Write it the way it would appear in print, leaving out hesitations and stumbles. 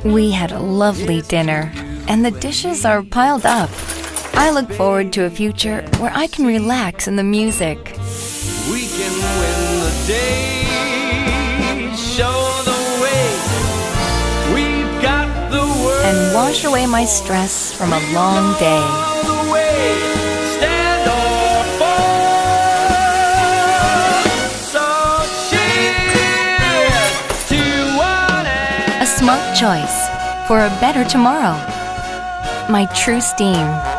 We had a lovely dinner, and the dishes are piled up. I look forward to a future where I can relax in the music. We can win the day, show the way. We've got the world. And wash away my stress from a long day. All the way, stand or fall. So cheers to one and A smart choice for a better tomorrow. My TrueSteam.